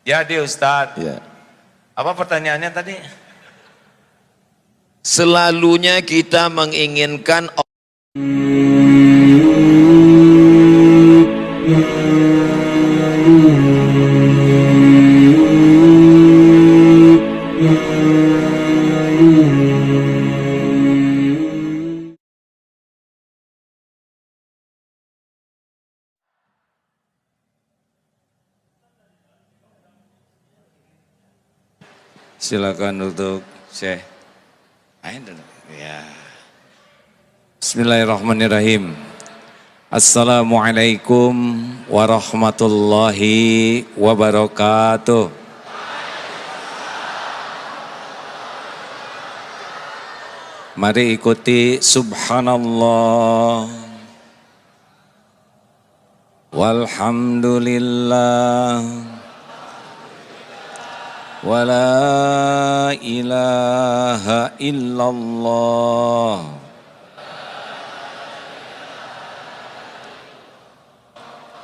Jadi Ustadz, Ya. apa pertanyaannya tadi? Selalunya kita menginginkan Silakan untuk Syekh. Ya. Bismillahirrahmanirrahim. Assalamualaikum warahmatullahi wabarakatuh. Mari ikuti subhanallah walhamdulillah wala ilaha illallah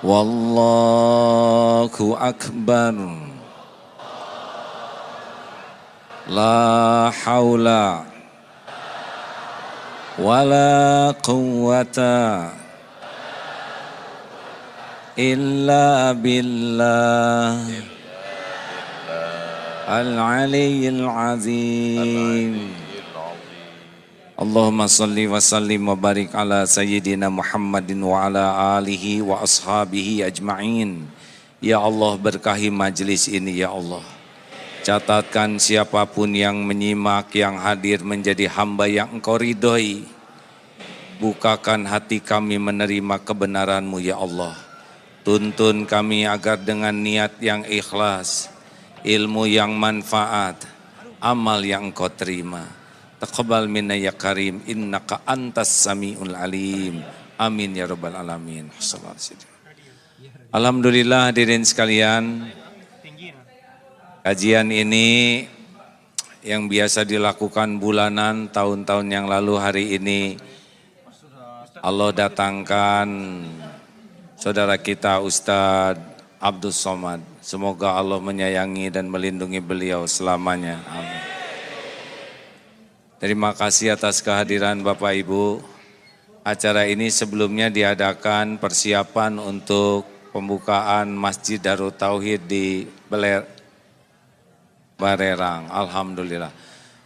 wallahu akbar la haula wala quwwata illa billah al-aliyyil azim. Allahumma salli wa sallim wa barik ala sayyidina Muhammadin wa ala alihi wa ashabihi ajma'in. Ya Allah, berkahi majlis ini ya Allah. Catatkan siapapun yang menyimak, yang hadir menjadi hamba yang Engkau ridhoi. Bukakan hati kami menerima kebenaran-Mu ya Allah. Tuntun kami agar dengan niat yang ikhlas, ilmu yang manfaat, amal yang Engkau terima. Taqabbal minna ya karim, innaka antas sami'ul alim. Amin ya rabbal alamin. Alhamdulillah hadirin sekalian, kajian ini yang biasa dilakukan bulanan tahun-tahun yang lalu, hari ini Allah datangkan saudara kita Ustadz Abdul Somad. Semoga Allah menyayangi dan melindungi beliau selamanya. Amin. Terima kasih atas kehadiran Bapak Ibu. Acara ini sebelumnya diadakan persiapan untuk pembukaan Masjid Darut Tauhid di Barerang. Alhamdulillah.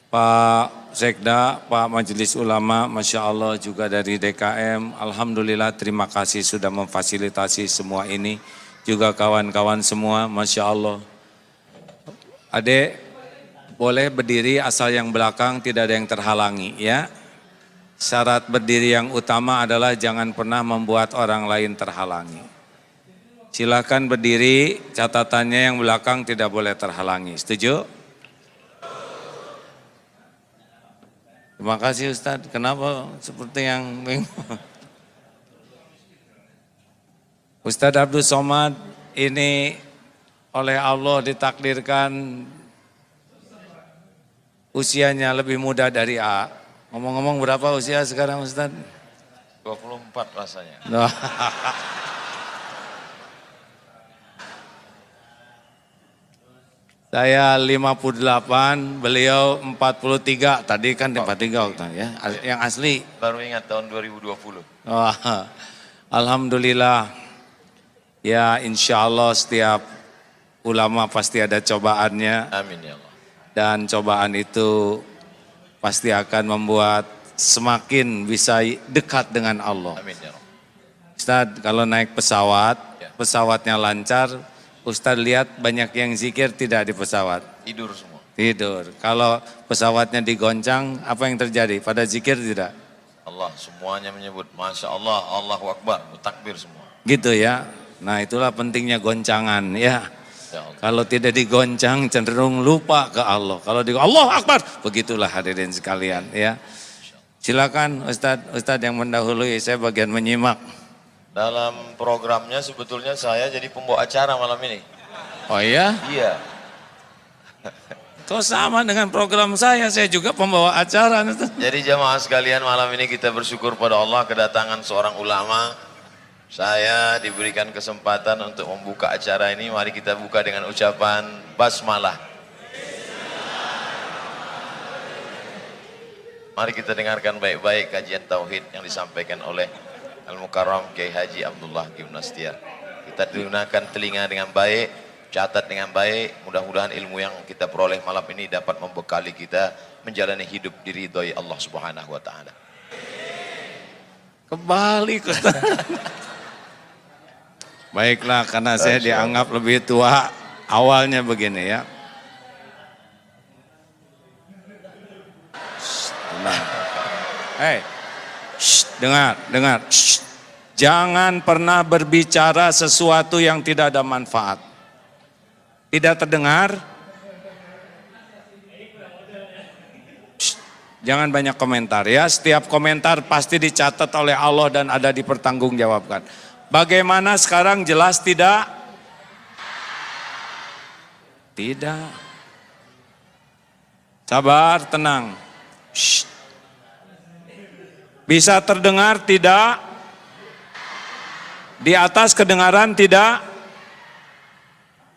Pak Sekda, Pak Majelis Ulama, Masya Allah juga dari DKM. Alhamdulillah, terima kasih sudah memfasilitasi semua ini. Juga kawan-kawan semua, Masya Allah. Adek, boleh berdiri asal yang belakang tidak ada yang terhalangi ya. Syarat berdiri yang utama adalah jangan pernah membuat orang lain terhalangi. Silakan berdiri, catatannya yang belakang tidak boleh terhalangi. Setuju? Terima kasih Ustadz. Kenapa seperti yang Ustadz Abdul Somad ini oleh Allah ditakdirkan usianya lebih muda dari A. Ngomong-ngomong berapa usia sekarang Ustadz? 24 rasanya. Saya 58, beliau 43. Tadi kan 43 ya. Yang asli. Baru ingat tahun 2020. Oh, alhamdulillah. Ya insya Allah setiap ulama pasti ada cobaannya. Amin ya Allah. Dan cobaan itu pasti akan membuat semakin bisa dekat dengan Allah. Amin ya Allah. Ustadz, kalau naik pesawat, pesawatnya lancar, Ustadz lihat banyak yang zikir tidak di pesawat. Tidur semua. Tidur. Kalau pesawatnya digoncang, apa yang terjadi? Pada zikir tidak? Allah semuanya menyebut Masya Allah, Allahu Akbar, takbir semua. Gitu ya. Nah itulah pentingnya goncangan ya. Kalau tidak digoncang cenderung lupa ke Allah. Kalau di Allah Akbar, begitulah hadirin sekalian ya. Silakan Ustadz yang mendahului, saya bagian menyimak. Dalam programnya sebetulnya saya jadi pembawa acara malam ini. Oh iya? Iya. Kok sama dengan program saya juga pembawa acara. Jadi jamaah sekalian, malam ini kita bersyukur pada Allah kedatangan seorang ulama. Saya diberikan kesempatan untuk membuka acara ini. Mari kita buka dengan ucapan basmalah. Mari kita dengarkan baik-baik kajian tauhid yang disampaikan oleh Al-Mukarram Kiai Haji Abdullah Ibn Astiar. Kita gunakan telinga dengan baik, catat dengan baik. Mudah-mudahan ilmu yang kita peroleh malam ini dapat membekali kita menjalani hidup diridhoi Allah Subhanahu wa taala. Kebalik. Baiklah, karena saya dianggap lebih tua, awalnya begini ya. Hei, dengar. Jangan pernah berbicara sesuatu yang tidak ada manfaat. Tidak terdengar? Jangan banyak komentar ya. Setiap komentar pasti dicatat oleh Allah dan ada dipertanggungjawabkan. Bagaimana sekarang, jelas tidak? Tidak. Sabar, tenang. Bisa terdengar tidak? Di atas kedengaran tidak?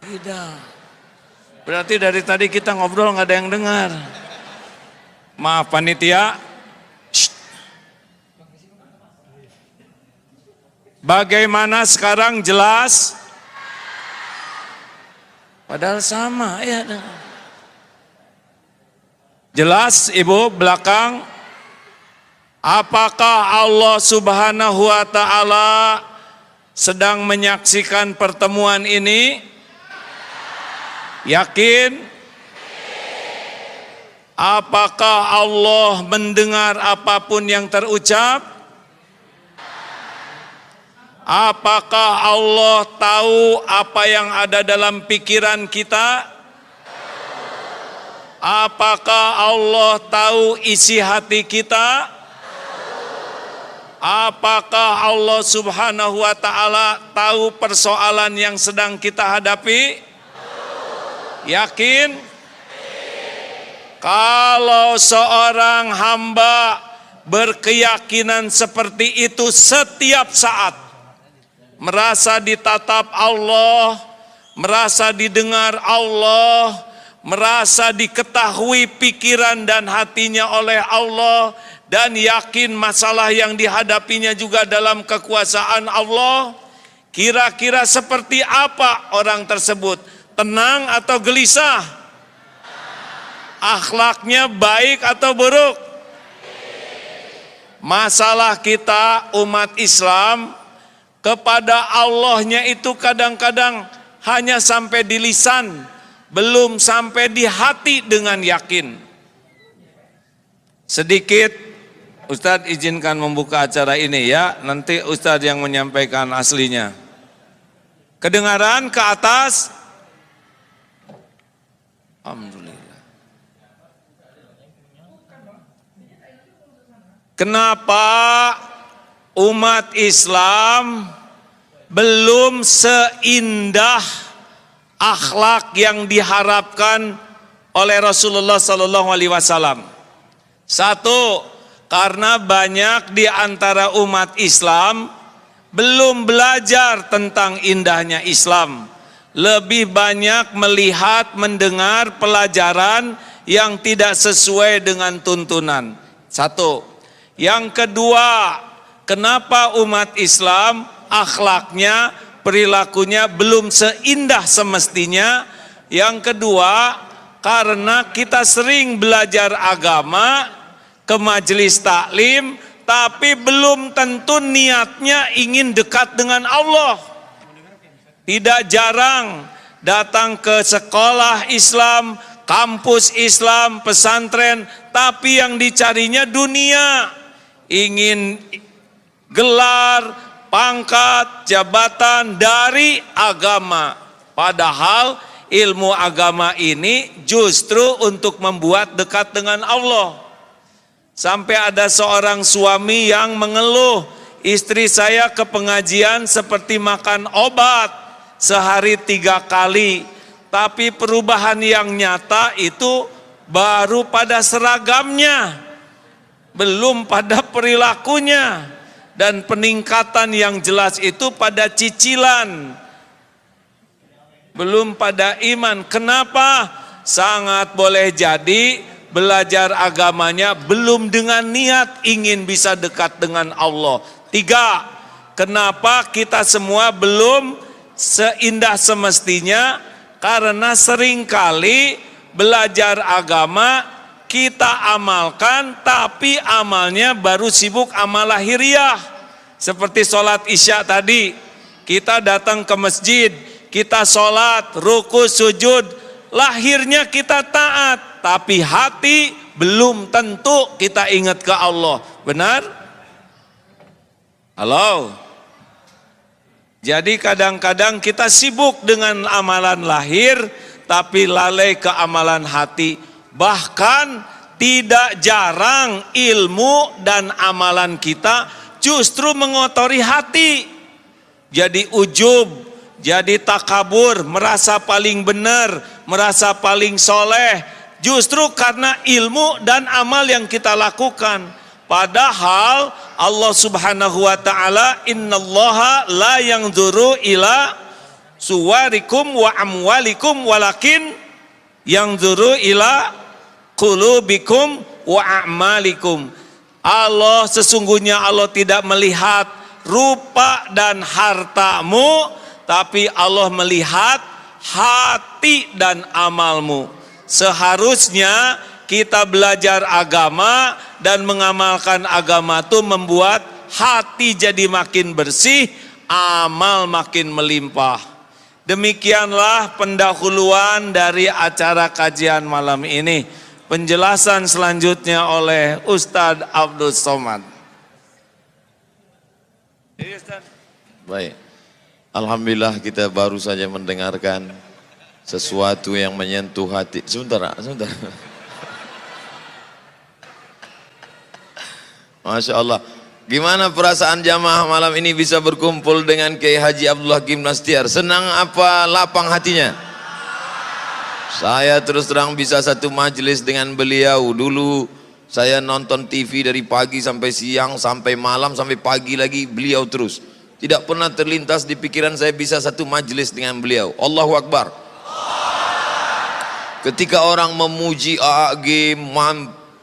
Tidak. Berarti dari tadi kita ngobrol nggak ada yang dengar. Maaf panitia. Bagaimana sekarang, jelas? Padahal sama ya. Jelas Ibu belakang? Apakah Allah Subhanahu wa taala sedang menyaksikan pertemuan ini? Yakin? Apakah Allah mendengar apapun yang terucap? Apakah Allah tahu apa yang ada dalam pikiran kita? Apakah Allah tahu isi hati kita? Apakah Allah Subhanahu wa taala tahu persoalan yang sedang kita hadapi? Yakin? Kalau seorang hamba berkeyakinan seperti itu setiap saat, merasa ditatap Allah, merasa didengar Allah, merasa diketahui pikiran dan hatinya oleh Allah, dan yakin masalah yang dihadapinya juga dalam kekuasaan Allah, kira-kira seperti apa orang tersebut? Tenang atau gelisah? Akhlaknya baik atau buruk? Masalah kita umat Islam kepada Allahnya itu kadang-kadang hanya sampai di lisan, belum sampai di hati dengan yakin. Sedikit Ustadz izinkan membuka acara ini ya, nanti Ustadz yang menyampaikan aslinya. Kedengaran ke atas? Alhamdulillah. Kenapa umat Islam belum seindah akhlak yang diharapkan oleh Rasulullah Sallallahu Alaihi Wasallam? Satu, karena banyak di antara umat Islam belum belajar tentang indahnya Islam. Lebih banyak melihat, mendengar pelajaran yang tidak sesuai dengan tuntunan. Satu. Yang kedua, kenapa umat Islam akhlaknya, perilakunya belum seindah semestinya? Yang kedua, karena kita sering belajar agama ke majelis taklim, tapi belum tentu niatnya ingin dekat dengan Allah. Tidak jarang datang ke sekolah Islam, kampus Islam, pesantren, tapi yang dicarinya dunia. Ingin gelar, pangkat, jabatan dari agama. Padahal ilmu agama ini justru untuk membuat dekat dengan Allah. Sampai ada seorang suami yang mengeluh, istri saya ke pengajian seperti makan obat sehari 3 kali. Tapi perubahan yang nyata itu baru pada seragamnya, belum pada perilakunya. dan peningkatan yang jelas itu pada cicilan, belum pada iman. Kenapa? Sangat boleh jadi belajar agamanya belum dengan niat ingin bisa dekat dengan Allah. 3, kenapa kita semua belum seindah semestinya? Karena seringkali belajar agama kita amalkan, tapi amalnya baru sibuk amal lahiriah. Seperti sholat isya tadi, kita datang ke masjid, kita sholat, ruku, sujud, lahirnya kita taat, tapi hati belum tentu kita ingat ke Allah. Benar? Halo? Jadi kadang-kadang kita sibuk dengan amalan lahir, tapi lalai ke amalan hati. Bahkan tidak jarang ilmu dan amalan kita justru mengotori hati. Jadi ujub, jadi takabur, merasa paling benar, merasa paling soleh. Justru karena ilmu dan amal yang kita lakukan. Padahal Allah subhanahu wa ta'ala, innallaha la yanzuru ila suwarikum wa amwalikum walakin yanzuru ila qulubikum wa a'malikum. Allah, sesungguhnya Allah tidak melihat rupa dan hartamu, tapi Allah melihat hati dan amalmu. Seharusnya kita belajar agama dan mengamalkan agama itu membuat hati jadi makin bersih, amal makin melimpah. Demikianlah pendahuluan dari acara kajian malam ini. Penjelasan selanjutnya oleh Ustadz Abdul Somad. Baik, alhamdulillah kita baru saja mendengarkan sesuatu yang menyentuh hati. Sebentar. Masya Allah. Gimana perasaan jamaah malam ini bisa berkumpul dengan Kiai Haji Abdullah Hakim Nastiar? Senang apa lapang hatinya? Saya terus terang bisa satu majelis dengan beliau. Dulu saya nonton TV dari pagi sampai siang, sampai malam, sampai pagi lagi beliau terus. Tidak pernah terlintas di pikiran saya bisa satu majelis dengan beliau. Allahu Akbar. Ketika orang memuji A.A. Gim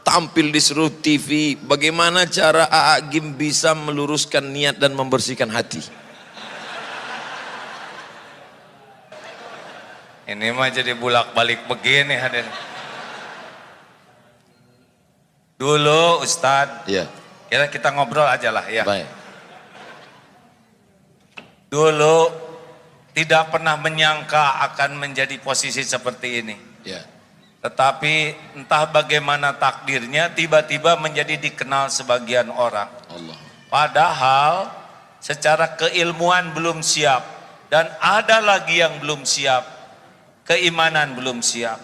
tampil di seluruh TV, bagaimana cara A.A. Gim bisa meluruskan niat dan membersihkan hati? Ini mah jadi bulak-balik begini hadirin. Dulu Ustadz, ya. Kita ngobrol aja lah ya. Baik. Dulu tidak pernah menyangka akan menjadi posisi seperti ini. Ya. Tetapi entah bagaimana takdirnya tiba-tiba menjadi dikenal sebagian orang. Allah. Padahal secara keilmuan belum siap dan ada lagi yang belum siap. Keimanan belum siap.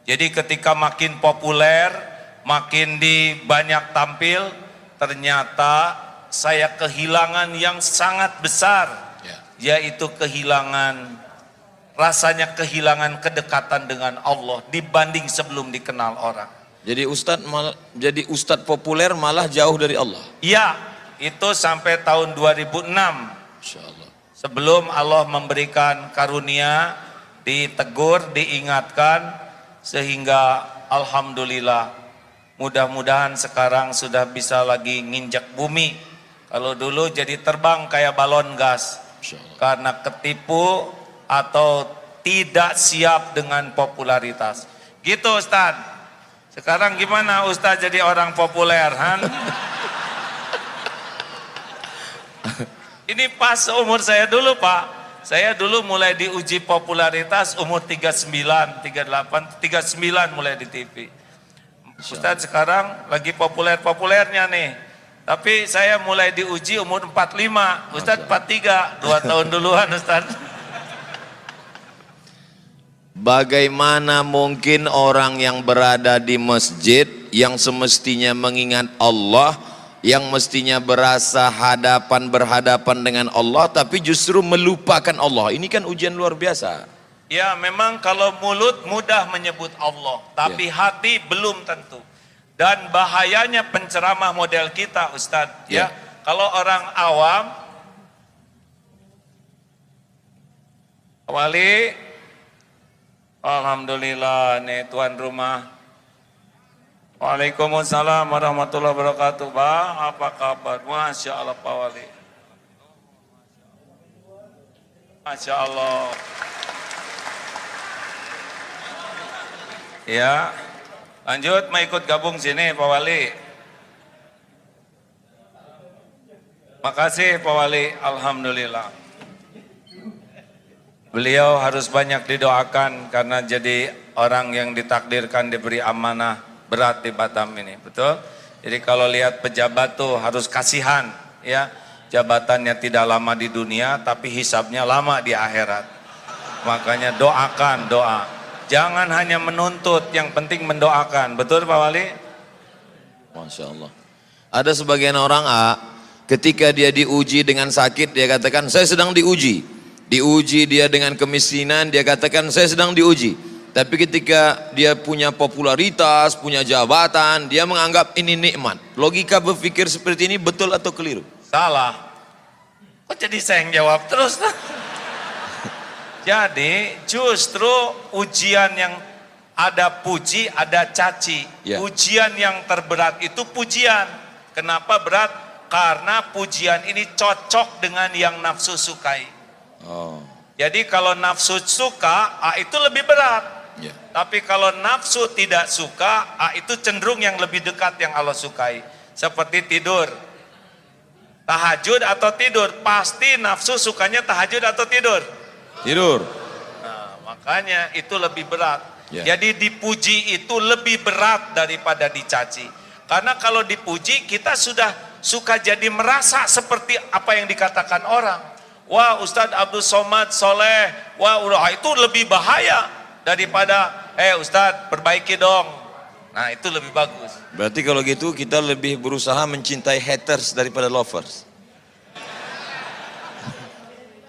Jadi ketika makin populer, makin di banyak tampil, ternyata saya kehilangan yang sangat besar, yaitu rasanya kehilangan kedekatan dengan Allah dibanding sebelum dikenal orang. Jadi ustadz populer malah jauh dari Allah. Iya, itu sampai tahun 2006. Insyaallah. Sebelum Allah memberikan karunia, ditegur, diingatkan, sehingga alhamdulillah mudah-mudahan sekarang sudah bisa lagi nginjak bumi. Kalau dulu jadi terbang kayak balon gas karena ketipu atau tidak siap dengan popularitas. Gitu Ustadz. Sekarang gimana Ustadz jadi orang populer, Han? Ini pas umur saya dulu Pak. Saya dulu mulai diuji popularitas umur 39, 38, 39 mulai di TV. Ustadz sekarang lagi populer-populernya nih. Tapi saya mulai diuji umur 45, Ustadz 43, 2 tahun duluan Ustadz. Bagaimana mungkin orang yang berada di masjid yang semestinya mengingat Allah, yang mestinya berasa berhadapan dengan Allah, tapi justru melupakan Allah? Ini kan ujian luar biasa. Ya memang kalau mulut mudah menyebut Allah, tapi hati belum tentu. Dan bahayanya penceramah model kita Ustadz, ya Kalau orang awam, Wali, alhamdulillah nih tuan rumah. Waalaikumsalam warahmatullahi wabarakatuh. Pak, apa kabar? Masya Allah Pak Wali. Masya Allah. Ya, lanjut mau ikut gabung sini Pak Wali. Makasih Pak Wali, alhamdulillah. Beliau harus banyak didoakan karena jadi orang yang ditakdirkan diberi amanah berat di Batam ini, betul? Jadi kalau lihat pejabat tuh harus kasihan, ya. Jabatannya tidak lama di dunia, tapi hisabnya lama di akhirat. Makanya doakan, doa. Jangan hanya menuntut, yang penting mendoakan. Betul Pak Wali? Masya Allah. Ada sebagian orang ketika dia diuji dengan sakit, dia katakan saya sedang diuji. Diuji dia dengan kemiskinan, dia katakan saya sedang diuji. Tapi ketika dia punya popularitas, punya jabatan, dia menganggap ini nikmat. Logika berpikir seperti ini betul atau keliru? Salah. Kok jadi saya yang jawab terus? Jadi justru ujian yang ada puji, ada caci. Ya. Ujian yang terberat itu pujian. Kenapa berat? Karena pujian ini cocok dengan yang nafsu sukai. Oh. Jadi kalau nafsu suka, itu lebih berat. Ya. Tapi kalau nafsu tidak suka, itu cenderung yang lebih dekat yang Allah sukai. Seperti tidur. Tahajud atau tidur, pasti nafsu sukanya tahajud atau tidur? Tidur. Nah, makanya itu lebih berat. Ya. Jadi dipuji itu lebih berat daripada dicaci. Karena kalau dipuji kita sudah suka jadi merasa seperti apa yang dikatakan orang. Wah Ustadz Abdul Somad soleh, wah itu lebih bahaya daripada Ustadz perbaiki dong. Nah itu lebih bagus. Berarti kalau gitu kita lebih berusaha mencintai haters daripada lovers.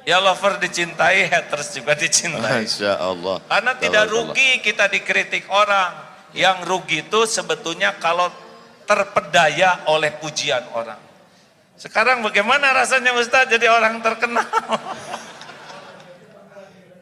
Ya lover dicintai, haters juga dicintai. Masya Allah. Karena tidak rugi kita dikritik orang. Yang rugi itu sebetulnya kalau terpedaya oleh pujian orang. Sekarang bagaimana rasanya Ustaz jadi orang terkenal?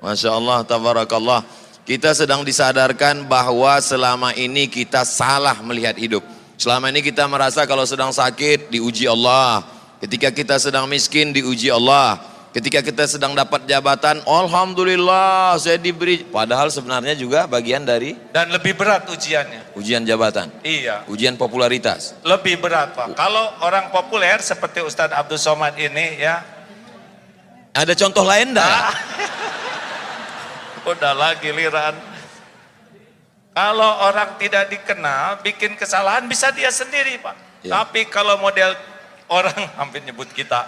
Masya Allah, tabarakallah. Kita sedang disadarkan bahwa selama ini kita salah melihat hidup. Selama ini kita merasa kalau sedang sakit diuji Allah. Ketika kita sedang miskin diuji Allah. Ketika kita sedang dapat jabatan, alhamdulillah saya diberi. Padahal sebenarnya juga bagian dari Dan lebih berat ujiannya. ujian jabatan. Iya. Ujian popularitas. Lebih berat Pak. Kalau orang populer seperti Ustadz Abdul Somad ini ya. Ada contoh lain enggak? Udahlah giliran. Kalau orang tidak dikenal, bikin kesalahan bisa dia sendiri Pak. Ya. Tapi kalau model orang, hampir nyebut kita,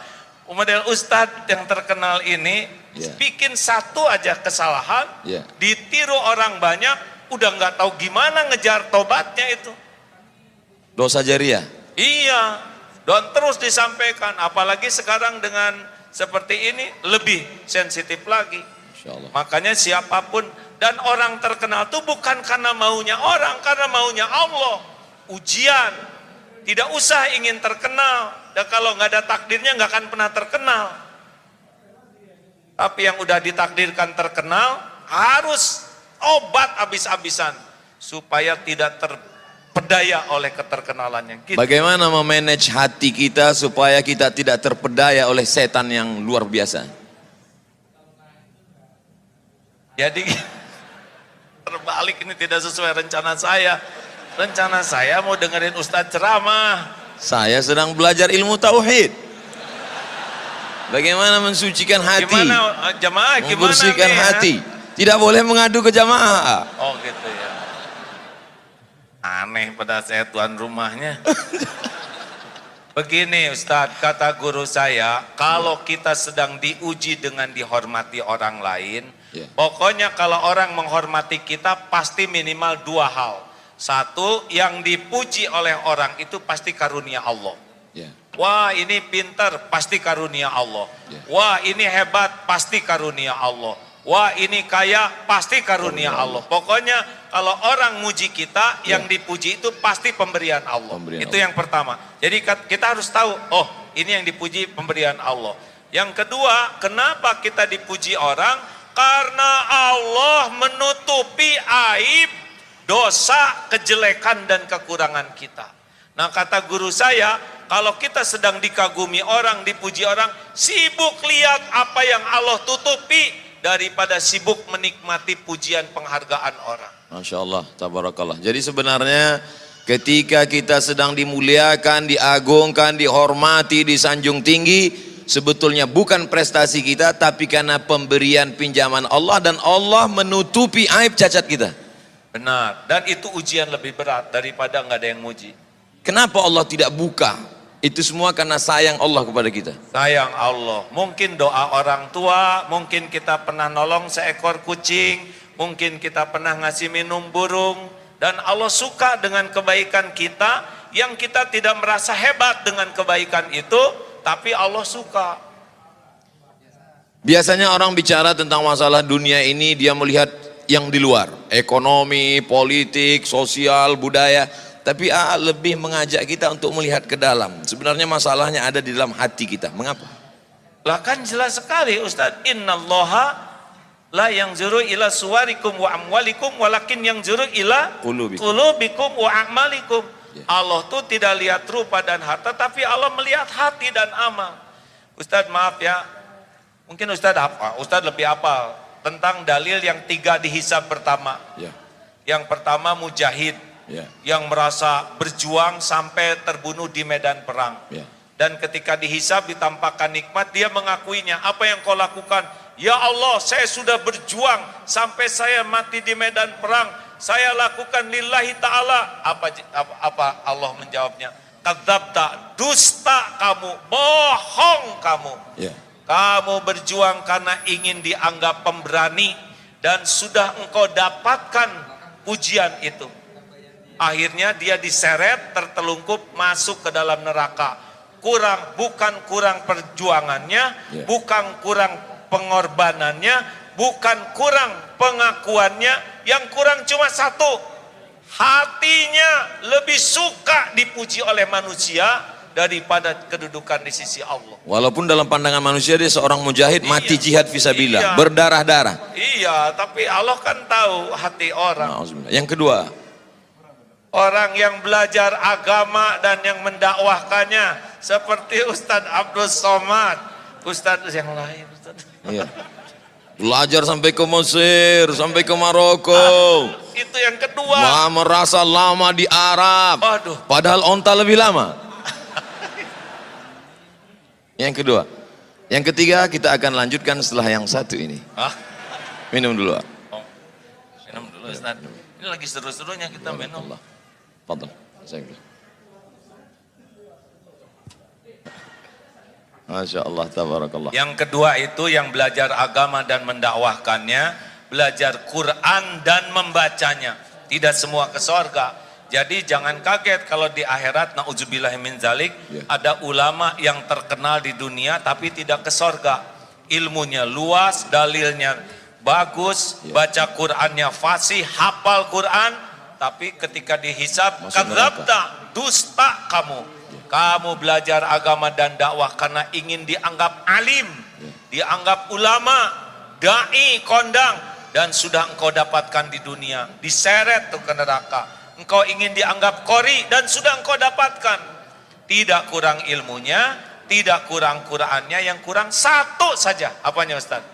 model Ustadz yang terkenal ini, Ya. bikin satu aja kesalahan, Ya. ditiru orang banyak, udah nggak tahu gimana ngejar tobatnya itu. Dosa jariah. Iya, dan terus disampaikan, apalagi sekarang dengan seperti ini, lebih sensitif lagi. Insya Allah. Makanya siapapun, dan orang terkenal itu bukan karena maunya orang, karena maunya Allah. Ujian, tidak usah ingin terkenal, dan kalau nggak ada takdirnya nggak akan pernah terkenal. Tapi yang udah ditakdirkan terkenal, harus obat habis-habisan, supaya tidak terpedaya oleh keterkenalannya. Gitu. Bagaimana memanage hati kita supaya kita tidak terpedaya oleh setan yang luar biasa? Jadi terbalik, ini tidak sesuai rencana saya. Rencana saya mau dengerin Ustadz ceramah. Saya sedang belajar ilmu tauhid. Bagaimana mensucikan hati? Gimana jamaah? Gimana Membersihkan nih, hati. Tidak boleh mengadu ke jamaah. Oh gitu ya. Aneh pada saya tuan rumahnya. Begini Ustadz, kata guru saya, kalau kita sedang diuji dengan dihormati orang lain, Ya. pokoknya kalau orang menghormati kita pasti minimal dua hal. Satu, yang dipuji oleh orang itu pasti karunia Allah. Ya. Wah ini pintar, pasti karunia Allah. Ya. Wah ini hebat, pasti karunia Allah. Wah ini kaya, pasti karunia Allah. Pokoknya kalau orang muji kita, yang dipuji itu pasti pemberian Allah. Pemberian Itu Allah. yang pertama. Jadi kita harus tahu, oh Ini yang dipuji pemberian Allah. Yang kedua, kenapa kita dipuji orang? Karena Allah menutupi aib, dosa, kejelekan dan kekurangan kita. Nah, kata guru saya, kalau kita sedang dikagumi orang, dipuji orang, sibuk lihat apa yang Allah tutupi daripada sibuk menikmati pujian penghargaan orang. Masya Allah, tabarakallah. Jadi sebenarnya ketika kita sedang dimuliakan, diagungkan, dihormati, disanjung tinggi, sebetulnya bukan prestasi kita, tapi karena pemberian pinjaman Allah, dan Allah menutupi aib cacat kita. Benar, dan itu ujian lebih berat daripada nggak ada yang muji. Kenapa Allah tidak buka? Itu semua karena sayang Allah kepada kita. Sayang Allah, mungkin doa orang tua, mungkin kita pernah nolong seekor kucing, mungkin kita pernah ngasih minum burung, dan Allah suka dengan kebaikan kita, yang kita tidak merasa hebat dengan kebaikan itu, tapi Allah suka. Biasanya orang bicara tentang masalah dunia ini, dia melihat yang di luar, ekonomi, politik, sosial, budaya. Tapi lebih mengajak kita untuk melihat ke dalam. Sebenarnya masalahnya ada di dalam hati kita. Mengapa? Lah kan jelas sekali Ustaz. Innallaha la yanzuru ila suwarikum wa amwalikum walakin yanzuru ila qulubikum wa a'malikum. Allah tuh tidak lihat rupa dan harta, tapi Allah melihat hati dan amal. Ustaz maaf ya, mungkin Ustaz apa? Ustaz lebih hafal tentang dalil yang 3 dihisab pertama. Ya. Yang pertama mujahid. Ya. Yang merasa berjuang sampai terbunuh di medan perang. Ya. Dan ketika dihisab ditampakkan nikmat, dia mengakuinya. Apa yang kau lakukan? Ya Allah, saya sudah berjuang sampai saya mati di medan perang. Saya lakukan lillahi ta'ala. Apa Allah menjawabnya? Kadzabta, dusta kamu, bohong kamu. Ya. Kamu berjuang karena ingin dianggap pemberani, dan sudah engkau dapatkan pujian itu. Akhirnya dia diseret, tertelungkup, masuk ke dalam neraka. Bukan kurang perjuangannya, bukan kurang pengorbanannya, bukan kurang pengakuannya, yang kurang cuma satu. Hatinya lebih suka dipuji oleh manusia daripada kedudukan di sisi Allah. Walaupun dalam pandangan manusia dia seorang mujahid, mati jihad fisabilillah, berdarah-darah. Iya, tapi Allah kan tahu hati orang. Yang kedua, orang yang belajar agama dan yang mendakwahkannya seperti Ustadz Abdul Somad, Ustadz yang lain. Iya. Belajar sampai ke Mesir, sampai ke Maroko. Itu yang kedua. Merasa lama di Arab. Aduh. Padahal onta lebih lama. Yang kedua. Yang ketiga kita akan lanjutkan setelah yang satu ini. Minum dulu. Oh. Minum dulu Ustadz. Ini lagi seru-serunya kita minum. Fadal. Masya Allah, tabarakallah. Yang kedua itu yang belajar agama dan mendakwahkannya, belajar Quran dan membacanya. Tidak semua ke sorga. Jadi jangan kaget kalau di akhirat, na'udzubillahi min zalik, ada ulama yang terkenal di dunia tapi tidak ke sorga. Ilmunya luas, dalilnya bagus, baca Qurannya fasih, hafal Quran, tapi ketika dihisab, kadzabta, dusta kamu. Kamu belajar agama dan dakwah karena ingin dianggap alim, dianggap ulama, dai, kondang, dan sudah engkau dapatkan di dunia, diseret tuh ke neraka. Engkau ingin dianggap qori dan sudah engkau dapatkan. Tidak kurang ilmunya, tidak kurang Qurannya, yang kurang satu saja. Apanya Ustaz?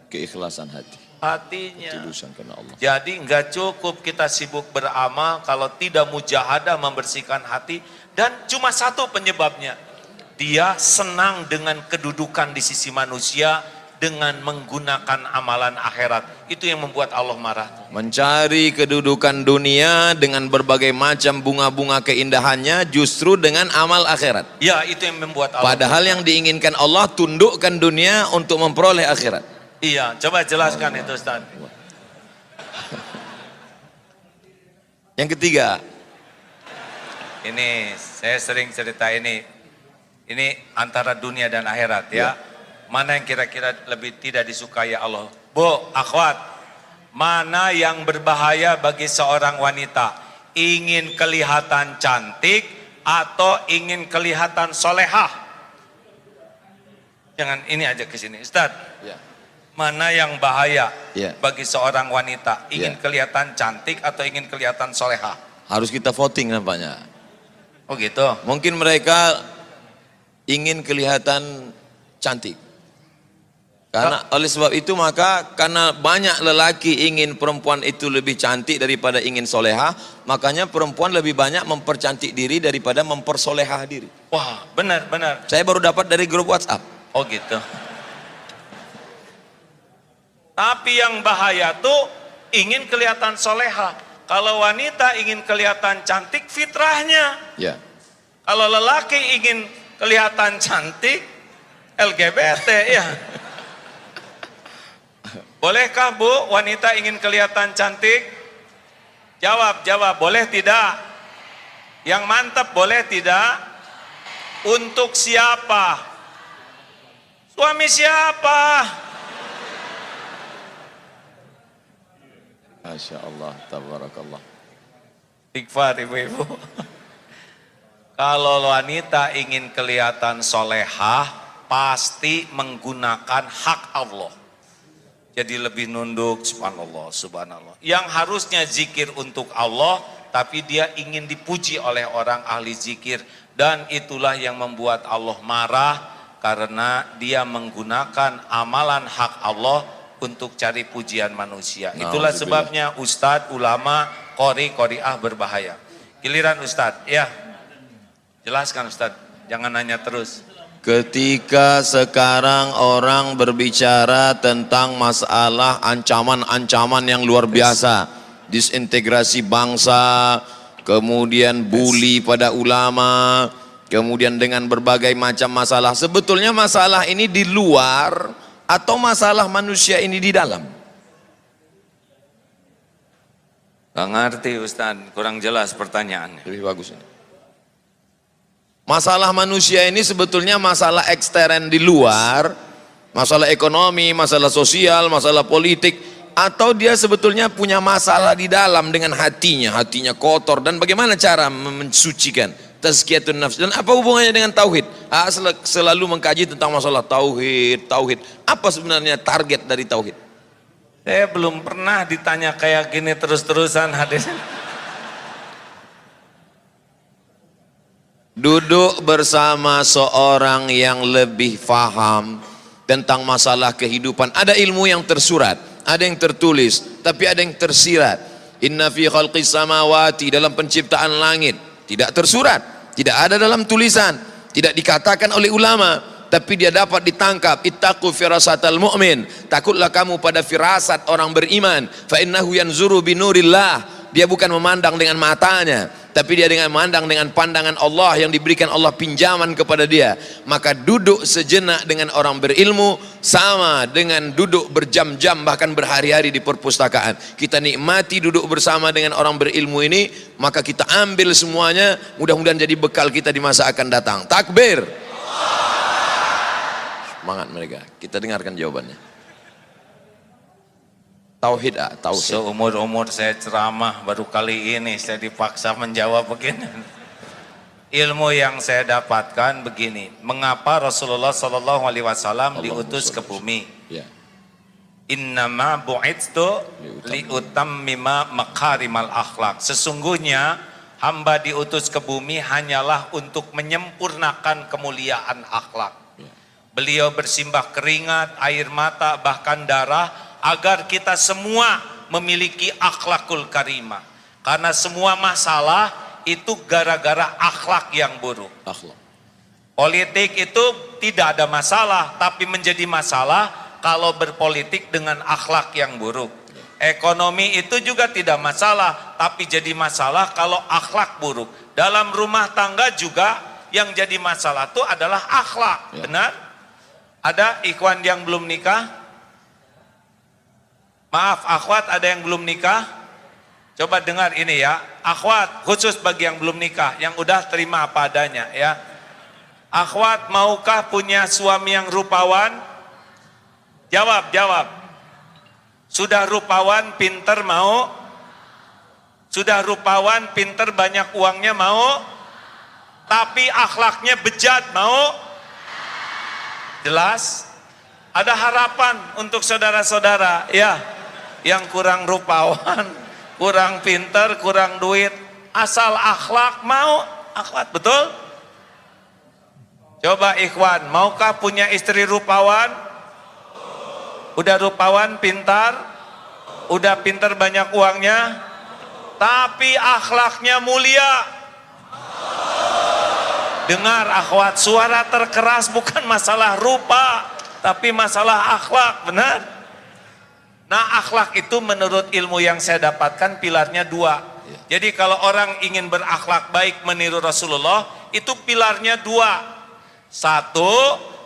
Keikhlasan hati. Hatinya. Karena Allah. Jadi enggak cukup kita sibuk beramal kalau tidak mujahadah membersihkan hati. Dan cuma satu penyebabnya, dia senang dengan kedudukan di sisi manusia dengan menggunakan amalan akhirat. Itu yang membuat Allah marah. Mencari kedudukan dunia dengan berbagai macam bunga-bunga keindahannya justru dengan amal akhirat. Ya, itu yang membuat Allah. Padahal yang diinginkan Allah, tundukkan dunia untuk memperoleh akhirat. Iya, coba jelaskan itu Ustaz. Yang ketiga, ini saya sering cerita ini antara dunia dan akhirat ya. Mana yang kira-kira lebih tidak disukai Allah? Bu, akhwat, mana yang berbahaya bagi seorang wanita? Ingin kelihatan cantik atau ingin kelihatan solehah? Jangan ini aja ke sini, Ustadz. Ya. Mana yang bahaya Ya. bagi seorang wanita? Ingin Ya. kelihatan cantik atau ingin kelihatan solehah? Harus kita voting nampaknya. Oh gitu. Mungkin mereka ingin kelihatan cantik. Karena oleh sebab itu maka karena banyak lelaki ingin perempuan itu lebih cantik daripada ingin soleha, makanya perempuan lebih banyak mempercantik diri daripada mempersolehah diri. Wah, benar. Saya baru dapat dari grup WhatsApp. Oh gitu. Tapi yang bahaya tuh ingin kelihatan soleha. Kalau wanita ingin kelihatan cantik, fitrahnya. Ya. Kalau lelaki ingin kelihatan cantik, LGBT ya. Bolehkah Bu, wanita ingin kelihatan cantik? Jawab, boleh tidak? Yang mantap boleh tidak? Untuk siapa? Suami siapa? Masya Allah, tabarakallah. Istighfar ibu-ibu. Kalau wanita ingin kelihatan solehah, pasti menggunakan hak Allah. Jadi lebih nunduk, subhanallah. Yang harusnya zikir untuk Allah, tapi dia ingin dipuji oleh orang ahli zikir. Dan itulah yang membuat Allah marah, karena dia menggunakan amalan hak Allah untuk cari pujian manusia. Itulah sebabnya ustadz, ulama, qori'ah berbahaya. Giliran ustadz, ya. Jelaskan ustadz, jangan nanya terus. Ketika sekarang orang berbicara tentang masalah ancaman-ancaman yang luar biasa, disintegrasi bangsa, kemudian bully pada ulama, kemudian dengan berbagai macam masalah. Sebetulnya masalah ini di luar atau masalah manusia ini di dalam? Gak ngerti Ustadz, kurang jelas pertanyaannya. Lebih bagus ini. Masalah manusia ini sebetulnya masalah ekstern di luar, masalah ekonomi, masalah sosial, masalah politik, atau dia sebetulnya punya masalah di dalam dengan hatinya kotor, dan bagaimana cara mensucikan tazkiyatun nafs, dan apa hubungannya dengan tauhid? Selalu mengkaji tentang masalah tauhid. Apa sebenarnya target dari tauhid? Saya belum pernah ditanya kayak gini terus-terusan hadis. Duduk bersama seorang yang lebih faham tentang masalah kehidupan. Ada ilmu yang tersurat, ada yang tertulis, tapi ada yang tersirat. Inna fi khalqis samawati, dalam penciptaan langit, tidak tersurat, tidak ada dalam tulisan, tidak dikatakan oleh ulama, tapi dia dapat ditangkap. Ittaqu firasatal mu'min, takutlah kamu pada firasat orang beriman. Fa innahu yanzuru binurillah, dia bukan memandang dengan matanya, tapi dia dengan memandang dengan pandangan Allah yang diberikan Allah pinjaman kepada dia. Maka duduk sejenak dengan orang berilmu sama dengan duduk berjam-jam bahkan berhari-hari di perpustakaan. Kita nikmati duduk bersama dengan orang berilmu ini, maka kita ambil semuanya, mudah-mudahan jadi bekal kita di masa akan datang. Takbir. Semangat mereka. Kita dengarkan jawabannya. Tauhid, tauhid. Seumur-umur saya ceramah, baru kali ini saya dipaksa menjawab begini. Ilmu yang saya dapatkan begini, mengapa Rasulullah SAW diutus ke bumi? Ya. Innama bu'itstu liutammima makarimal akhlak. Sesungguhnya hamba diutus ke bumi hanyalah untuk menyempurnakan kemuliaan akhlak. Ya. Beliau bersimbah keringat, air mata, bahkan darah, agar kita semua memiliki akhlakul karimah. Karena semua masalah itu gara-gara akhlak yang buruk. Akhlak. Politik itu tidak ada masalah, tapi menjadi masalah kalau berpolitik dengan akhlak yang buruk. Ekonomi itu juga tidak masalah, tapi jadi masalah kalau akhlak buruk. Dalam rumah tangga juga yang jadi masalah itu adalah akhlak. Benar? Ada ikhwan yang belum nikah? Maaf, akhwat ada yang belum nikah? Coba dengar ini ya, akhwat khusus bagi yang belum nikah, yang udah terima apa adanya ya. Akhwat maukah punya suami yang rupawan? Jawab. Sudah rupawan, pinter mau? Sudah rupawan, pinter, banyak uangnya mau? tapi akhlaknya bejat, mau? Jelas? Ada harapan untuk saudara-saudara ya, yang kurang rupawan, kurang pinter, kurang duit, asal akhlak, mau akhlak, betul? Coba ikhwan, maukah punya istri rupawan? Udah rupawan, pintar, udah pintar, banyak uangnya, tapi akhlaknya mulia. Dengar akhwat, suara terkeras bukan masalah rupa, tapi masalah akhlak, benar? Nah, akhlak itu menurut ilmu yang saya dapatkan pilarnya dua. Jadi kalau orang ingin berakhlak baik meniru Rasulullah, itu pilarnya dua. Satu,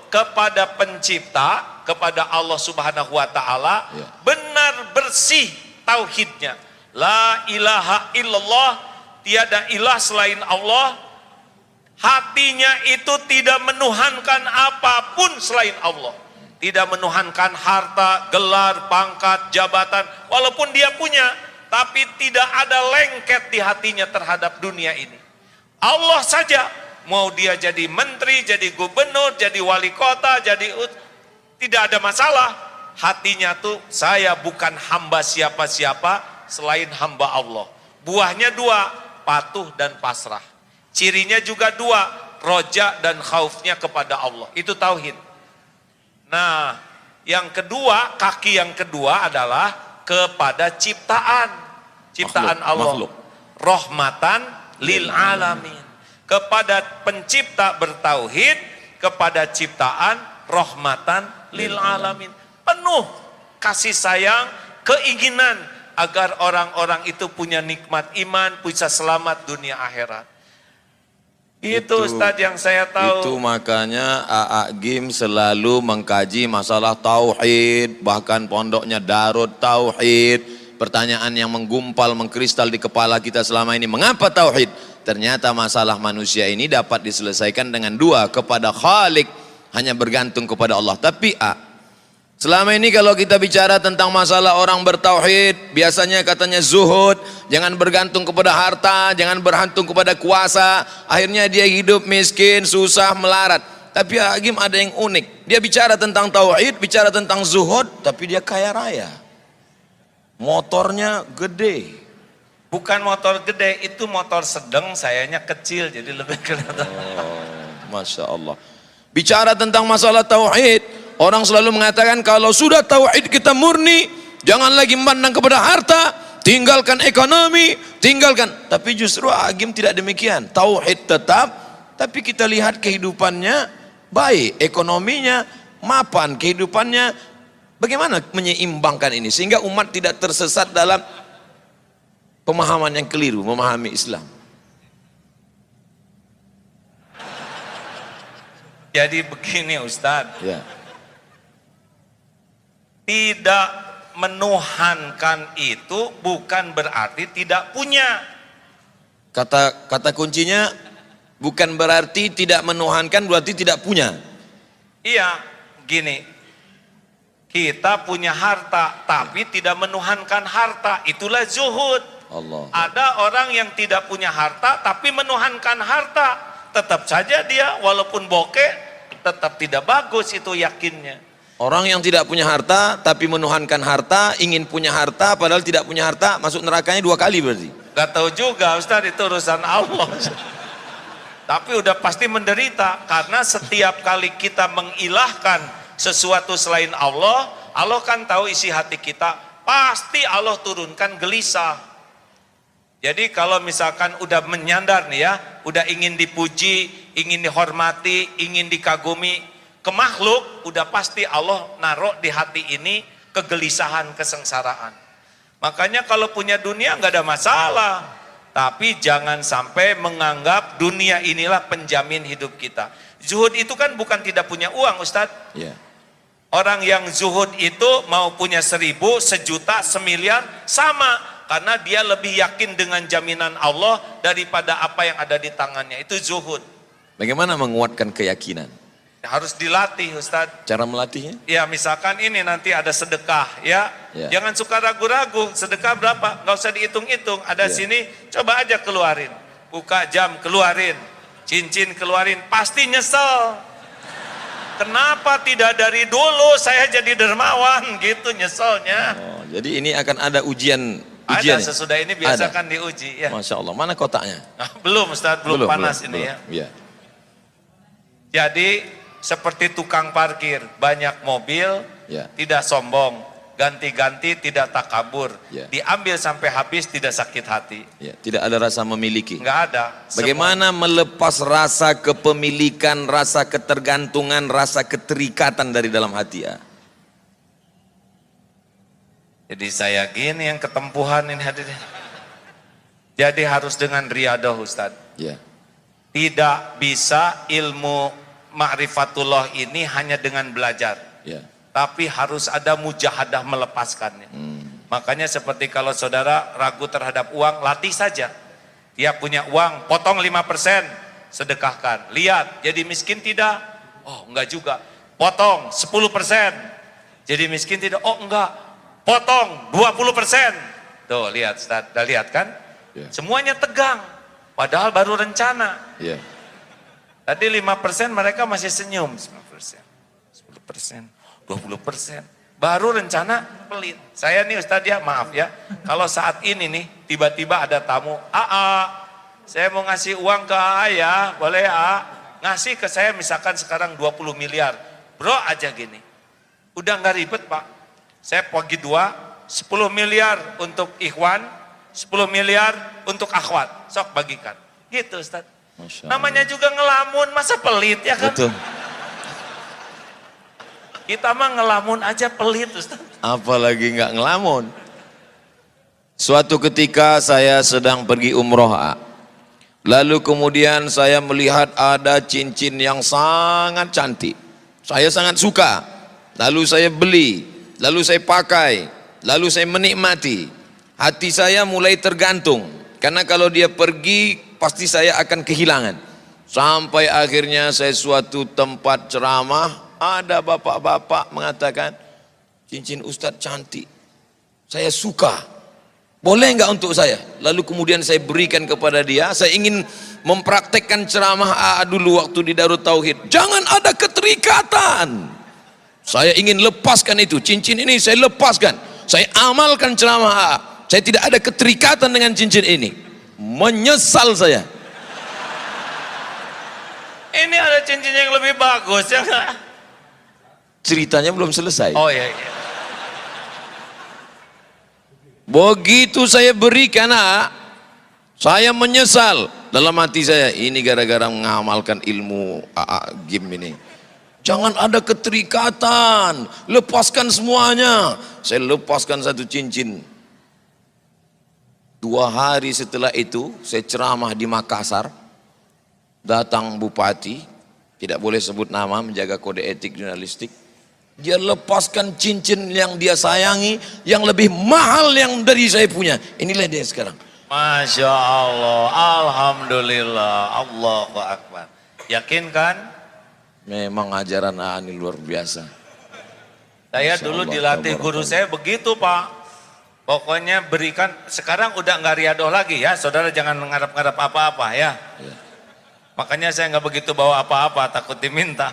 kepada pencipta, kepada Allah Subhanahu wa Ta'ala, benar bersih tauhidnya. La ilaha illallah, tiada ilah selain Allah. Hatinya itu tidak menuhankan apapun selain Allah. Tidak menuhankan harta, gelar, pangkat, jabatan, walaupun dia punya, tapi tidak ada lengket di hatinya terhadap dunia ini. Allah saja, mau dia jadi menteri, jadi gubernur, jadi wali kota, tidak ada masalah. Hatinya tuh, saya bukan hamba siapa-siapa selain hamba Allah. Buahnya dua, patuh dan pasrah. Cirinya juga dua, roja dan khaufnya kepada Allah. Itu tauhid. Nah, yang kedua, kaki yang kedua adalah kepada ciptaan. Ciptaan Allah. Makhluk. Rahmatan lil alamin. Kepada pencipta bertauhid, kepada ciptaan rahmatan lil alamin. Penuh kasih sayang, keinginan agar orang-orang itu punya nikmat iman, bisa selamat dunia akhirat. Itu Ustadz yang saya tahu. Itu makanya AA Gim selalu mengkaji masalah tauhid, bahkan pondoknya Darut Tauhid. Pertanyaan yang menggumpal, mengkristal di kepala kita selama ini, mengapa tauhid? Ternyata masalah manusia ini dapat diselesaikan dengan dua, kepada Khalik, hanya bergantung kepada Allah. Tapi selama ini kalau kita bicara tentang masalah orang bertauhid, biasanya katanya zuhud, jangan bergantung kepada harta, jangan bergantung kepada kuasa, akhirnya dia hidup miskin, susah, melarat. Tapi Agim ada yang unik, dia bicara tentang tauhid, bicara tentang zuhud, tapi dia kaya raya, motornya gede. Bukan motor gede, itu motor sedang, sayanya kecil, jadi lebih kelihatan. Masya Allah. Bicara tentang masalah tauhid, orang selalu mengatakan kalau sudah tauhid kita murni, jangan lagi memandang kepada harta, tinggalkan ekonomi, tinggalkan. Tapi justru Agim tidak demikian. Tauhid tetap, tapi kita lihat kehidupannya baik, ekonominya mapan, kehidupannya bagaimana menyeimbangkan ini sehingga umat tidak tersesat dalam pemahaman yang keliru, memahami Islam. Jadi begini Ustadz. Ya. Tidak menuhankan itu bukan berarti tidak punya. Kata kuncinya bukan berarti tidak menuhankan, berarti tidak punya. Iya, gini. Kita punya harta tapi tidak menuhankan harta, itulah zuhud. Allah. Ada orang yang tidak punya harta tapi menuhankan harta, tetap saja dia walaupun bokeh tetap tidak bagus, itu yakinnya. Orang yang tidak punya harta tapi menuhankan harta, ingin punya harta padahal tidak punya harta, masuk nerakanya 2 kali berarti. Gak tahu juga Ustaz, itu urusan Allah. Tapi udah pasti menderita, karena setiap kali kita mengilahkan sesuatu selain Allah, Allah kan tahu isi hati kita, pasti Allah turunkan gelisah. Jadi kalau misalkan udah menyandar nih ya, udah ingin dipuji, ingin dihormati, ingin dikagumi ke makhluk, udah pasti Allah naruh di hati ini kegelisahan, kesengsaraan. Makanya kalau punya dunia nggak ada masalah, tapi jangan sampai menganggap dunia inilah penjamin hidup kita. Zuhud itu kan bukan tidak punya uang Ustadz. Yeah. Orang yang zuhud itu mau punya 1000, sejuta, semiliar, sama. Karena dia lebih yakin dengan jaminan Allah daripada apa yang ada di tangannya. Itu zuhud. Bagaimana menguatkan keyakinan? Harus dilatih Ustadz. Cara melatihnya? Ya misalkan ini nanti ada sedekah ya. Jangan suka ragu-ragu, sedekah berapa? Gak usah dihitung-hitung. Ada sini, coba aja keluarin. Buka jam, keluarin. cincin keluarin, pasti nyesel. Kenapa tidak dari dulu saya jadi dermawan gitu nyeselnya. Oh, jadi ini akan ada ujian. Ada sesudah ini biasakan diuji ya. Masya Allah, mana kotaknya? Belum Ustaz, belum panas ini ya. Ya. Jadi seperti tukang parkir, banyak mobil, Ya. tidak sombong, ganti-ganti tidak takabur, Ya. diambil sampai habis tidak sakit hati. Ya, tidak ada rasa memiliki. Enggak ada. Bagaimana melepas rasa kepemilikan, rasa ketergantungan, rasa keterikatan dari dalam hati ya? Jadi saya gini yang ketempuhan ini hadirin. Jadi harus dengan riadah Ustaz. Ya. Tidak bisa ilmu ma'rifatullah ini hanya dengan belajar. Ya. Tapi harus ada mujahadah melepaskannya. Makanya seperti kalau saudara ragu terhadap uang, latih saja. Dia punya uang, potong 5%, sedekahkan. Lihat, jadi miskin tidak? Oh enggak juga. Potong 10%, jadi miskin tidak? Oh enggak. Potong 20%. Tuh lihat, Ustaz, udah lihat kan? Ya. Semuanya tegang, padahal baru rencana. Ya. Tadi 5% mereka masih senyum. 10%, 10%, 20%. Baru rencana pelit. Saya nih Ustaz ya, maaf ya. Kalau saat ini nih, tiba-tiba ada tamu. Saya mau ngasih uang ke AA ya, boleh AA? Ngasih ke saya misalkan sekarang 20 miliar. Bro aja gini. Udah nggak ribet Pak. Saya bagi 2, 10 miliar untuk ikhwan, 10 miliar untuk akhwat. Sok bagikan. Gitu Ustaz. Masya Allah. Namanya juga ngelamun, masa pelit ya kan? Betul. Kita mah ngelamun aja pelit Ustaz. Apalagi nggak ngelamun. Suatu ketika saya sedang pergi umroh, lalu kemudian saya melihat ada cincin yang sangat cantik. Saya sangat suka. Lalu saya beli, lalu saya pakai, lalu saya menikmati. Hati saya mulai tergantung. Karena kalau dia pergi, pasti saya akan kehilangan. Sampai akhirnya saya suatu tempat ceramah, ada bapak-bapak mengatakan, cincin Ustadz cantik, saya suka, boleh nggak untuk saya? Lalu kemudian saya berikan kepada dia. Saya ingin mempraktekkan ceramah dulu waktu di Darut Tauhid. Jangan ada keterikatan. Saya ingin lepaskan itu, cincin ini saya lepaskan. Saya amalkan ceramah saya tidak ada keterikatan dengan cincin ini. Menyesal saya. Ini ada cincin yang lebih bagus ya nggak? Ceritanya belum selesai. Oh iya, iya. Begitu saya berikan, saya menyesal dalam hati saya. Ini gara-gara mengamalkan ilmu game ini. Jangan ada keterikatan, lepaskan semuanya. Saya lepaskan satu cincin. 2 hari setelah itu saya ceramah di Makassar. Datang bupati, tidak boleh sebut nama, menjaga kode etik jurnalistik. Dia lepaskan cincin yang dia sayangi, yang lebih mahal yang dari saya punya. Inilah dia sekarang. Masya Allah, Alhamdulillah, Allahu Akbar. Yakin kan? Memang ajaran ini luar biasa. Saya Masya dulu Allah, dilatih guru saya begitu Pak. Pokoknya berikan, sekarang udah nggak riadoh lagi ya, saudara jangan ngarap-ngarap apa-apa ya. Ya. Makanya saya nggak begitu bawa apa-apa, takut diminta.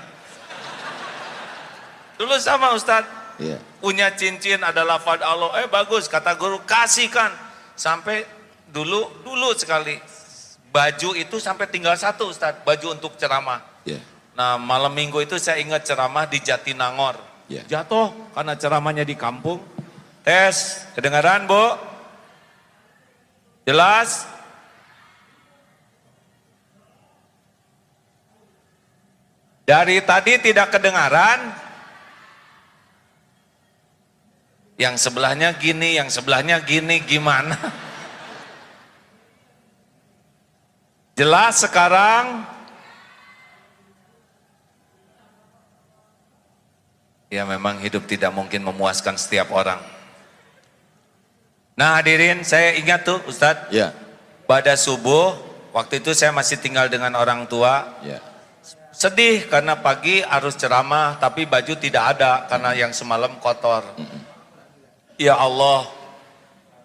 Dulu sama Ustadz, Ya. punya cincin ada lafaz Allah, bagus kata guru, kasihkan. Sampai dulu sekali, baju itu sampai tinggal 1 Ustadz, baju untuk ceramah. Ya. Nah malam minggu itu saya ingat ceramah di Jatinangor. Ya. Jatuh karena ceramahnya di kampung. Tes, kedengaran Bu? Jelas? Dari tadi tidak kedengaran. Yang sebelahnya gini, yang sebelahnya gini, gimana? Jelas sekarang? Ya memang hidup tidak mungkin memuaskan setiap orang. Nah hadirin, saya ingat tuh Ustadz, Ya. pada subuh, waktu itu saya masih tinggal dengan orang tua. Ya. Sedih karena pagi harus ceramah, tapi baju tidak ada karena yang semalam kotor. Ya Allah,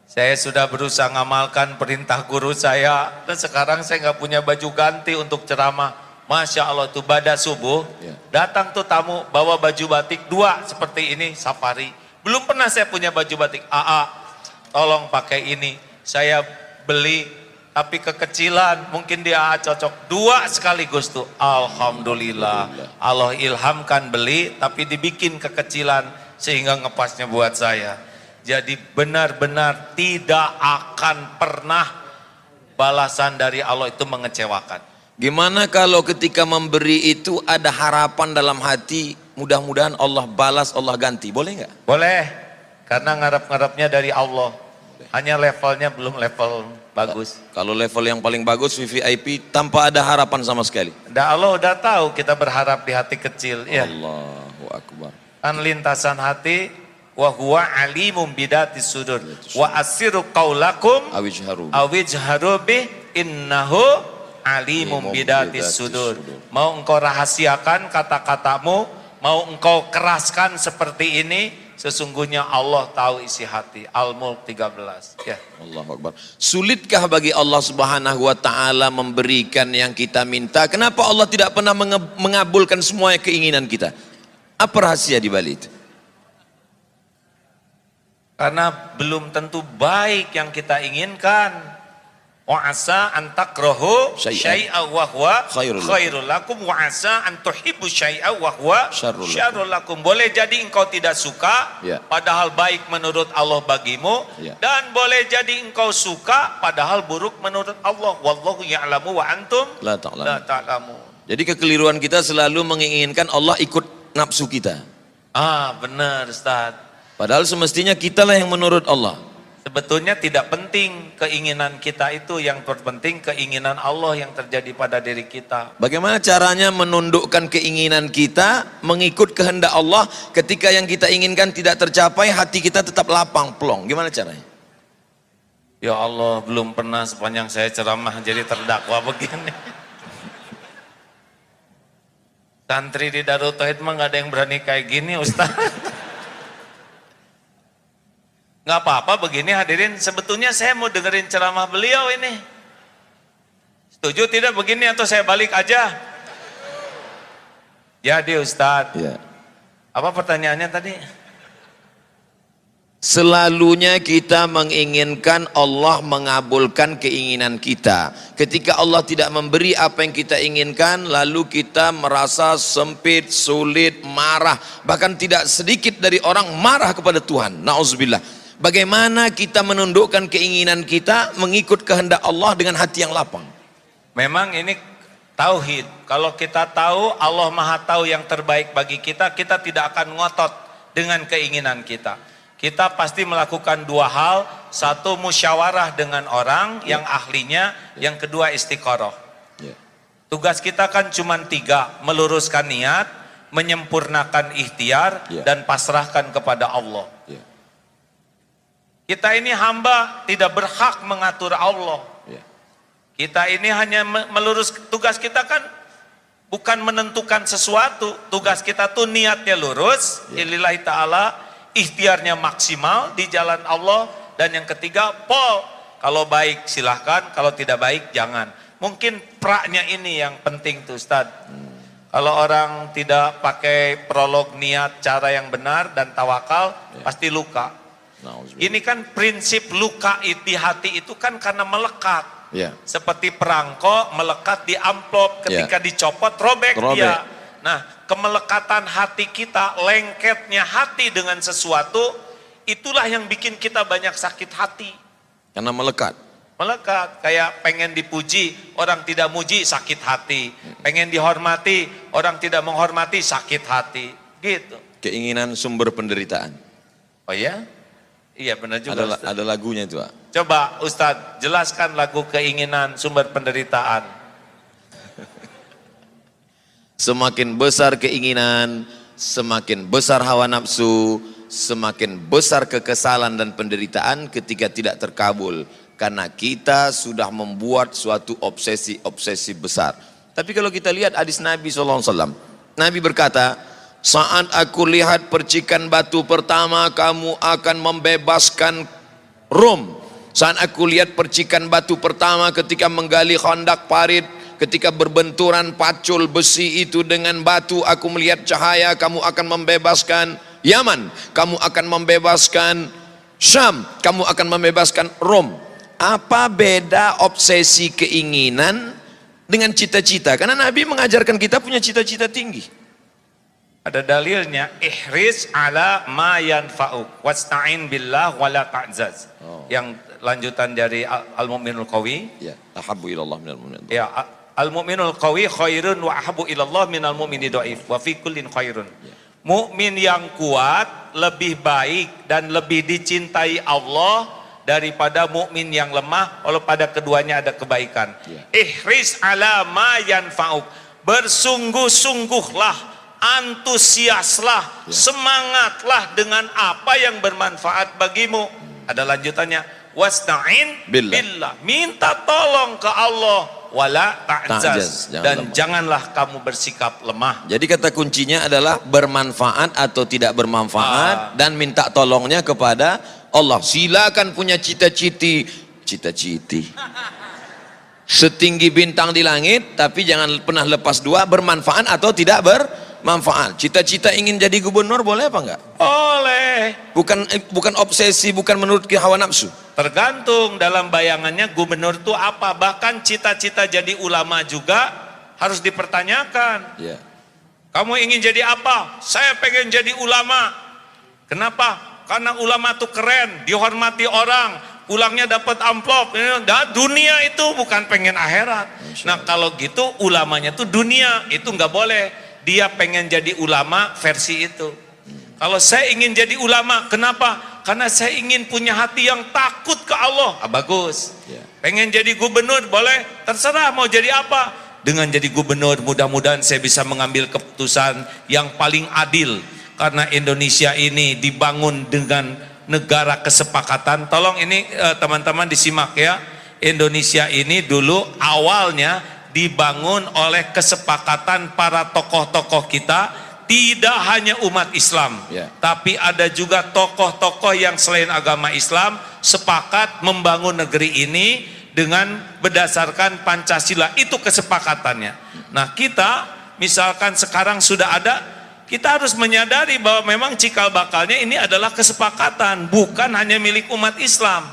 Saya sudah berusaha ngamalkan perintah guru saya, dan sekarang saya nggak punya baju ganti untuk ceramah. Masya Allah tuh pada subuh, datang tuh tamu bawa baju batik 2 seperti ini, safari. Belum pernah saya punya baju batik. Tolong pakai ini. Saya beli tapi kekecilan, mungkin dia cocok 2 sekaligus tuh. Alhamdulillah, Allah ilhamkan beli tapi dibikin kekecilan sehingga ngepasnya buat saya. Jadi benar-benar tidak akan pernah balasan dari Allah itu mengecewakan. Gimana kalau ketika memberi itu ada harapan dalam hati, mudah-mudahan Allah balas, Allah ganti, boleh nggak? Boleh, karena ngarap-ngarapnya dari Allah. Hanya levelnya belum level bagus. Kalau level yang paling bagus VVIP tanpa ada harapan sama sekali. Allah udah tahu kita berharap di hati kecil. Ya. Allahu Akbar. Kan lintasan hati. Wa huwa alimum bidatis sudur wa asiru qaulakum awijharu bih innahu alimum bidatis sudur. Mau engkau rahasiakan kata-katamu, mau engkau keraskan seperti ini, sesungguhnya Allah tahu isi hati. Al-Mulk 13. Ya. Allahu Akbar. Sulitkah bagi Allah Subhanahu wa taala memberikan yang kita minta? Kenapa Allah tidak pernah mengabulkan semua keinginan kita? Apa rahasia di balik itu? Karena belum tentu baik yang kita inginkan. Wa asa an takrahu syai'a wa huwa khairul lakum wa asa an tuhibbu syai'a wa huwa syarrul lakum. Boleh jadi engkau tidak suka padahal baik menurut Allah bagimu, dan boleh jadi engkau suka padahal buruk menurut Allah. Wallahu ya'lamu wa antum la ta'lamun. Jadi kekeliruan kita selalu menginginkan Allah ikut nafsu kita. Benar Ustaz. Padahal semestinya kitalah yang menurut Allah. Sebetulnya tidak penting keinginan kita itu, yang terpenting keinginan Allah yang terjadi pada diri kita. Bagaimana caranya menundukkan keinginan kita, mengikut kehendak Allah, ketika yang kita inginkan tidak tercapai, hati kita tetap lapang, plong. Gimana caranya? Ya Allah, belum pernah sepanjang saya ceramah jadi terdakwa begini. Santri di Darul Tauhid mah nggak ada yang berani kayak gini, Ustaz. Nggak apa-apa begini hadirin, sebetulnya saya mau dengerin ceramah beliau ini. Setuju tidak begini atau saya balik aja? Jadi Ustadz, apa pertanyaannya tadi? Selalunya kita menginginkan Allah mengabulkan keinginan kita. Ketika Allah tidak memberi apa yang kita inginkan, lalu kita merasa sempit, sulit, marah. Bahkan tidak sedikit dari orang marah kepada Tuhan. Na'udzubillah. Bagaimana kita menundukkan keinginan kita mengikut kehendak Allah dengan hati yang lapang? Memang ini tauhid. Kalau kita tahu Allah Maha tahu yang terbaik bagi kita, kita tidak akan ngotot dengan keinginan kita. Kita pasti melakukan 2 hal. 1 musyawarah dengan orang yang ahlinya, yang kedua istiqoroh. Tugas kita kan cuma 3, meluruskan niat, menyempurnakan ikhtiar, dan pasrahkan kepada Allah. Kita ini hamba, tidak berhak mengatur Allah. Kita ini hanya melurus, tugas kita kan bukan menentukan sesuatu. Tugas kita tuh niatnya lurus, lillahi ta'ala, ikhtiarnya maksimal di jalan Allah. Dan yang ketiga, kalau baik silahkan, kalau tidak baik jangan. Mungkin praknya ini yang penting tuh Ustaz. Kalau orang tidak pakai prolog niat cara yang benar dan tawakal, pasti luka. Ini kan prinsip luka di hati itu kan karena melekat. Seperti perangko melekat di amplop, ketika dicopot robek dia. Nah, kemelekatan hati kita, lengketnya hati dengan sesuatu, itulah yang bikin kita banyak sakit hati. Karena melekat. Melekat, kayak pengen dipuji, orang tidak muji, sakit hati. Pengen dihormati, orang tidak menghormati, sakit hati. Gitu. Keinginan sumber penderitaan. Oh ya? Iya benar juga. Ada lagunya itu, Pak. Coba Ustadz jelaskan lagu keinginan sumber penderitaan. Semakin besar keinginan, semakin besar hawa nafsu, semakin besar kekesalan dan penderitaan ketika tidak terkabul. Karena kita sudah membuat suatu obsesi besar. Tapi kalau kita lihat hadis Nabi SAW, Nabi berkata, saat aku lihat percikan batu pertama, kamu akan membebaskan Rom. Saat aku lihat percikan batu pertama ketika menggali khandak parit, ketika berbenturan pacul besi itu dengan batu, aku melihat cahaya. Kamu akan membebaskan Yaman, kamu akan membebaskan Syam, kamu akan membebaskan Rom. Apa beda obsesi keinginan dengan cita-cita? Karena Nabi mengajarkan kita punya cita-cita tinggi. Ada dalilnya, ihris ala ma yanfa'uk wasta'in billah wala ta'zaz. Yang lanjutan dari al-mu'minul qawi. Ya, ahabbu ilallah minal mu'min. Ya, al-mu'minul qawi khairun wa ahabbu ilallah minal mu'mini dhaif wa fi kullin khairun. Mukmin yang kuat lebih baik dan lebih dicintai Allah daripada mukmin yang lemah, walau pada keduanya ada kebaikan. Ihris ala ma yanfa'uk. Bersungguh-sungguhlah, antusiaslah, semangatlah dengan apa yang bermanfaat bagimu. Ada lanjutannya, wasta'in billah. Minta tolong ke Allah, wala ta'jaz, dan janganlah kamu bersikap lemah. Jadi kata kuncinya adalah bermanfaat atau tidak bermanfaat, dan minta tolongnya kepada Allah. Silakan punya cita-citi setinggi bintang di langit, tapi jangan pernah lepas dua, bermanfaat atau tidak bermanfaat. Cita-cita ingin jadi gubernur boleh apa enggak? Oleh. Bukan obsesi, bukan menurut hawa nafsu. Tergantung dalam bayangannya gubernur itu apa. Bahkan cita-cita jadi ulama juga harus dipertanyakan. Ya. Kamu ingin jadi apa? Saya pengen jadi ulama. Kenapa? Karena ulama itu keren, dihormati orang, pulangnya dapat amplop. Dunia itu bukan pengen akhirat. Nah kalau gitu ulamanya tuh dunia, itu nggak boleh. Dia pengen jadi ulama versi itu. Kalau saya ingin jadi ulama, kenapa? Karena saya ingin punya hati yang takut ke Allah. Bagus. Pengen jadi gubernur, boleh. Terserah mau jadi apa. Dengan jadi gubernur, mudah-mudahan saya bisa mengambil keputusan yang paling adil. Karena Indonesia ini dibangun dengan negara kesepakatan. Tolong ini teman-teman disimak ya. Indonesia ini dulu awalnya dibangun oleh kesepakatan para tokoh-tokoh kita. Tidak hanya umat Islam, tapi ada juga tokoh-tokoh yang selain agama Islam sepakat membangun negeri ini dengan berdasarkan Pancasila. Itu kesepakatannya. Nah kita misalkan sekarang sudah ada, kita harus menyadari bahwa memang cikal bakalnya ini adalah kesepakatan, bukan hanya milik umat Islam.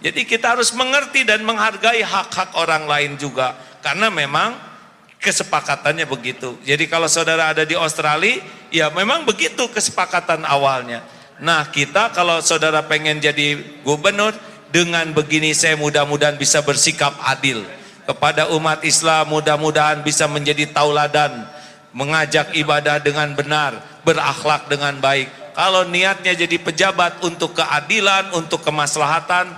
Jadi kita harus mengerti dan menghargai hak-hak orang lain juga, karena memang kesepakatannya begitu. Jadi kalau saudara ada di Australia, ya memang begitu kesepakatan awalnya. Nah kita kalau saudara pengen jadi gubernur, dengan begini saya mudah-mudahan bisa bersikap adil kepada umat Islam, mudah-mudahan bisa menjadi tauladan, mengajak ibadah dengan benar, berakhlak dengan baik. Kalau niatnya jadi pejabat untuk keadilan, untuk kemaslahatan,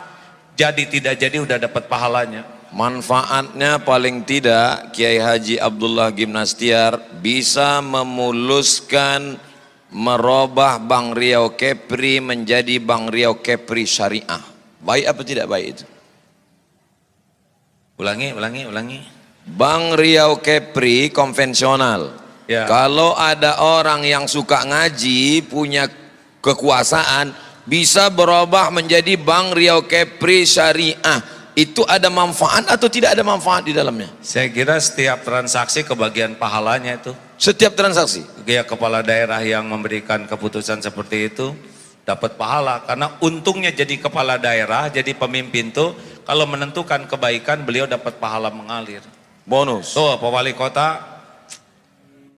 jadi tidak jadi udah dapat pahalanya. Manfaatnya paling tidak Kiai Haji Abdullah Gimnastiar bisa memuluskan, merubah Bank Riau Kepri menjadi Bank Riau Kepri Syariah. Baik apa tidak baik itu? Ulangi. Bank Riau Kepri konvensional. Kalau ada orang yang suka ngaji, punya kekuasaan, bisa berubah menjadi Bank Riau Kepri Syariah. Itu ada manfaat atau tidak ada manfaat di dalamnya? Saya kira setiap transaksi kebagian pahalanya itu. Setiap transaksi? Ya, kepala daerah yang memberikan keputusan seperti itu dapat pahala. Karena untungnya jadi kepala daerah, jadi pemimpin tuh, kalau menentukan kebaikan beliau dapat pahala mengalir. Bonus. Tuh Pak Wali Kota